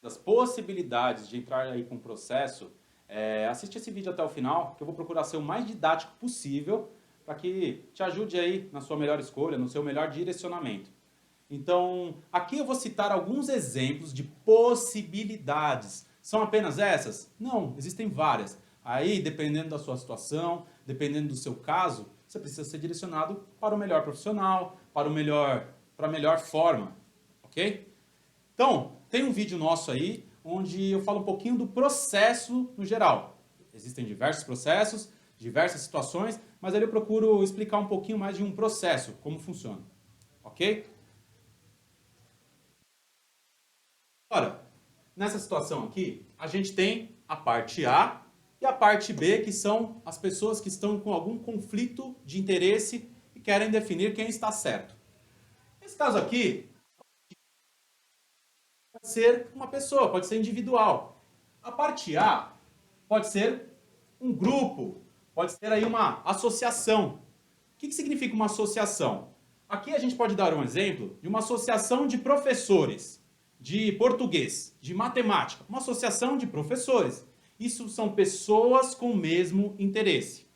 das possibilidades de entrar aí com o processo, assiste esse vídeo até o final, que eu vou procurar ser o mais didático possível para que te ajude aí na sua melhor escolha, no seu melhor direcionamento. Então, aqui eu vou citar alguns exemplos de possibilidades. São apenas essas? Não, existem várias. Aí, dependendo da sua situação, dependendo do seu caso, você precisa ser direcionado para o melhor profissional, para a melhor forma, ok? Então, tem um vídeo nosso aí, onde eu falo um pouquinho do processo no geral. Existem diversos processos, diversas situações, mas ali eu procuro explicar um pouquinho mais de um processo, como funciona, ok? Ora, nessa situação aqui, a gente tem a parte A e a parte B, que são as pessoas que estão com algum conflito de interesse e querem definir quem está certo. Nesse caso aqui, pode ser uma pessoa, pode ser individual. A parte A pode ser um grupo, pode ser aí uma associação. O que significa uma associação? Aqui a gente pode dar um exemplo de uma associação de professores de português, de matemática, uma associação de professores. Isso são pessoas com o mesmo interesse.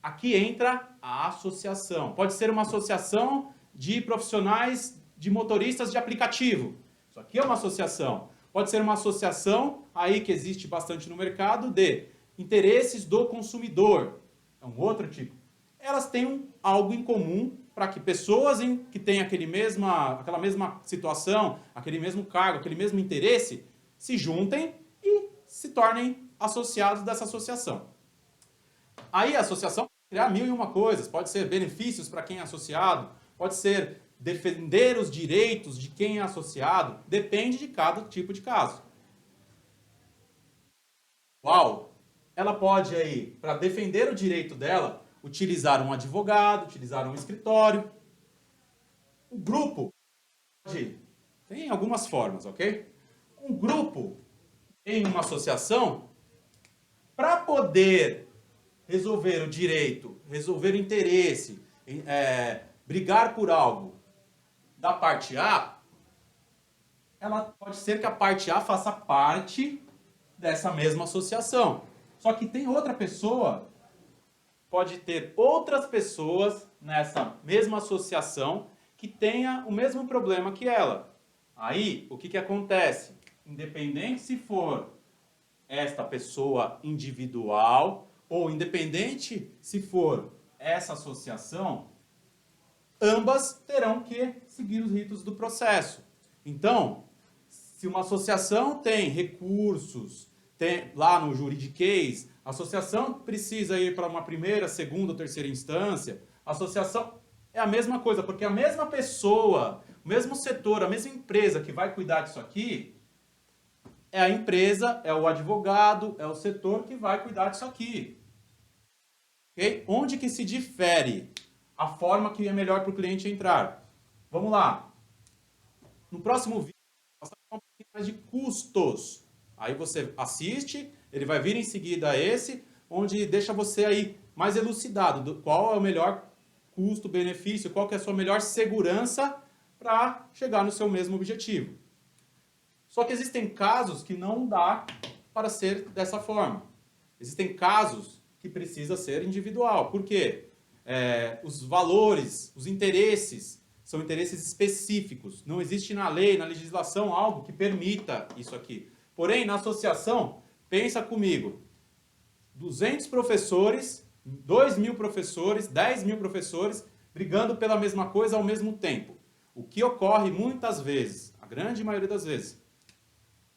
Aqui entra a associação. Pode ser uma associação de profissionais de motoristas de aplicativo. Isso aqui é uma associação. Pode ser uma associação, aí que existe bastante no mercado, de interesses do consumidor. É um outro tipo. Elas têm algo em comum para que pessoas que têm aquela mesma situação, aquele mesmo cargo, aquele mesmo interesse, se juntem e se tornem associados dessa associação. Aí a associação pode criar mil e uma coisas. Pode ser benefícios para quem é associado, pode ser defender os direitos de quem é associado, depende de cada tipo de caso. Uau! Ela pode aí, para defender o direito dela, utilizar um advogado, utilizar um escritório. O grupo tem algumas formas, ok? Um grupo em uma associação, para poder resolver o direito, resolver o interesse, brigar por algo da parte A, ela pode ser que a parte A faça parte dessa mesma associação. Só que tem outra pessoa, pode ter outras pessoas nessa mesma associação que tenha o mesmo problema que ela. Aí, o que acontece? Independente se for esta pessoa individual ou independente se for essa associação, ambas terão que seguir os ritos do processo. Então, se uma associação tem recursos, tem lá no juridiquês, a associação precisa ir para uma primeira, segunda ou terceira instância, a associação é a mesma coisa, porque a mesma pessoa, o mesmo setor, a mesma empresa que vai cuidar disso aqui, é a empresa, é o advogado, é o setor que vai cuidar disso aqui. Okay? Onde que se difere a forma que é melhor para o cliente entrar? Vamos lá. No próximo vídeo, nós vamos falar um pouquinho mais de custos. Aí você assiste, ele vai vir em seguida a esse, onde deixa você aí mais elucidado do qual é o melhor custo-benefício, qual que é a sua melhor segurança para chegar no seu mesmo objetivo. Só que existem casos que não dá para ser dessa forma. Existem casos que precisa ser individual. Por quê? Os valores, os interesses, são interesses específicos. Não existe na lei, na legislação, algo que permita isso aqui. Porém, na associação, pensa comigo, 200 professores, 2.000 professores, 10.000 professores, brigando pela mesma coisa ao mesmo tempo. O que ocorre muitas vezes, a grande maioria das vezes,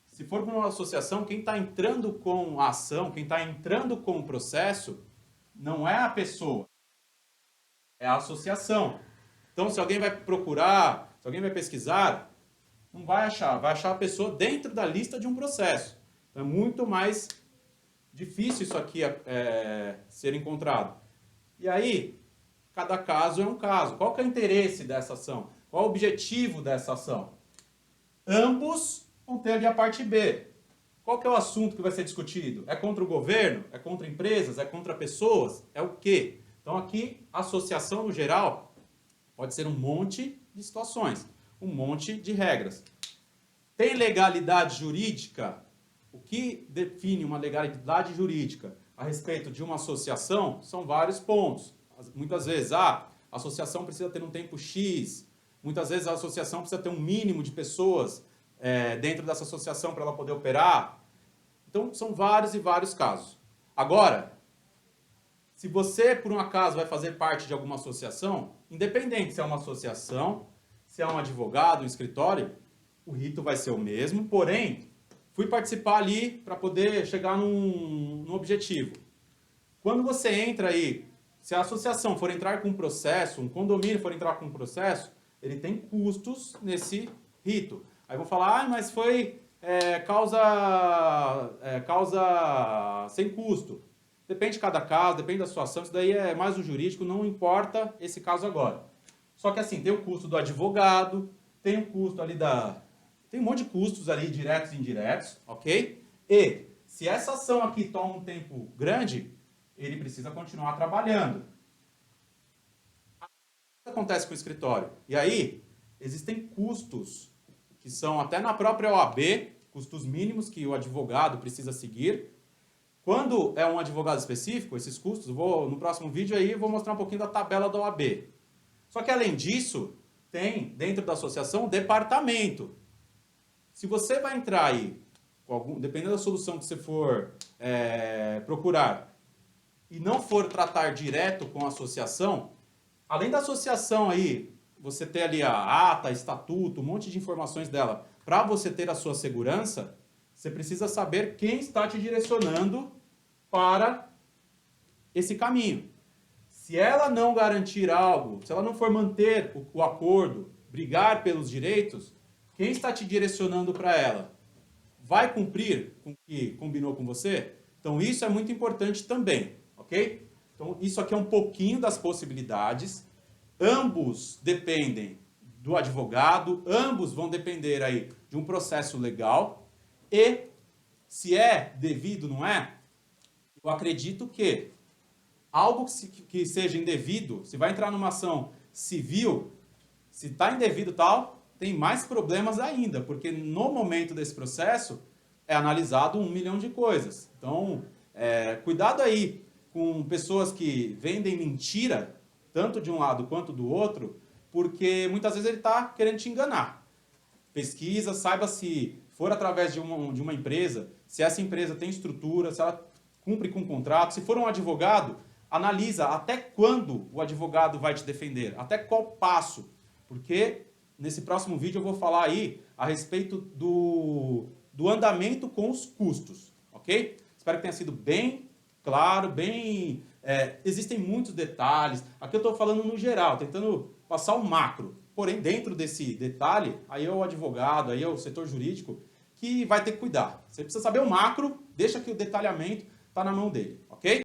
se for para uma associação, quem está entrando com a ação, quem está entrando com o processo, não é a pessoa, é a associação. Então, se alguém vai procurar, se alguém vai pesquisar, não vai achar a pessoa dentro da lista de um processo. Então, é muito mais difícil isso aqui ser encontrado. E aí, cada caso é um caso. Qual que é o interesse dessa ação? Qual é o objetivo dessa ação? Ambos vão ter ali a parte B. Qual que é o assunto que vai ser discutido? É contra o governo? É contra empresas? É contra pessoas? É o quê? Então aqui, associação no geral pode ser um monte de situações, um monte de regras. Tem legalidade jurídica? O que define uma legalidade jurídica a respeito de uma associação são vários pontos. Muitas vezes, a associação precisa ter um tempo X, muitas vezes a associação precisa ter um mínimo de pessoas dentro dessa associação para ela poder operar. Então, são vários e vários casos. Agora, se você, por um acaso, vai fazer parte de alguma associação, independente se é uma associação, se é um advogado, um escritório, o rito vai ser o mesmo, porém, fui participar ali para poder chegar num objetivo. Quando você entra aí, se a associação for entrar com um processo, um condomínio for entrar com um processo, ele tem custos nesse rito. Aí vou falar, mas foi causa sem custo. Depende de cada caso, depende da situação, isso daí é mais o jurídico, não importa esse caso agora. Só que assim, tem o custo do advogado, tem o custo ali tem um monte de custos ali, diretos e indiretos, ok? E se essa ação aqui toma um tempo grande, ele precisa continuar trabalhando. O que acontece com o escritório? E aí, existem custos que são até na própria OAB, custos mínimos que o advogado precisa seguir. Quando é um advogado específico, esses custos, no próximo vídeo aí, eu vou mostrar um pouquinho da tabela da OAB. Só que além disso, tem dentro da associação um departamento. Se você vai entrar aí, dependendo da solução que você for procurar, e não for tratar direto com a associação, além da associação aí, você ter ali a ata, estatuto, um monte de informações dela, para você ter a sua segurança, você precisa saber quem está te direcionando para esse caminho. Se ela não garantir algo, se ela não for manter o acordo, brigar pelos direitos, quem está te direcionando para ela vai cumprir com o que combinou com você? Então isso é muito importante também, ok? Então isso aqui é um pouquinho das possibilidades. Ambos dependem do advogado, ambos vão depender aí de um processo legal. E se é devido, não é? Eu acredito que algo que seja indevido, se vai entrar numa ação civil, se está indevido tal, tem mais problemas ainda, porque no momento desse processo é analisado 1 milhão de coisas. Então, cuidado aí com pessoas que vendem mentira, tanto de um lado quanto do outro, porque muitas vezes ele está querendo te enganar. Pesquisa, saiba se for através de uma empresa, se essa empresa tem estrutura, se ela cumpre com o contrato. Se for um advogado, analisa até quando o advogado vai te defender, até qual passo. Porque nesse próximo vídeo eu vou falar aí a respeito do andamento com os custos, ok? Espero que tenha sido bem claro, bem... existem muitos detalhes. Aqui eu estou falando no geral, tentando passar o macro. Porém, dentro desse detalhe, aí é o advogado, aí é o setor jurídico que vai ter que cuidar. Você precisa saber o macro, deixa que o detalhamento está na mão dele, ok?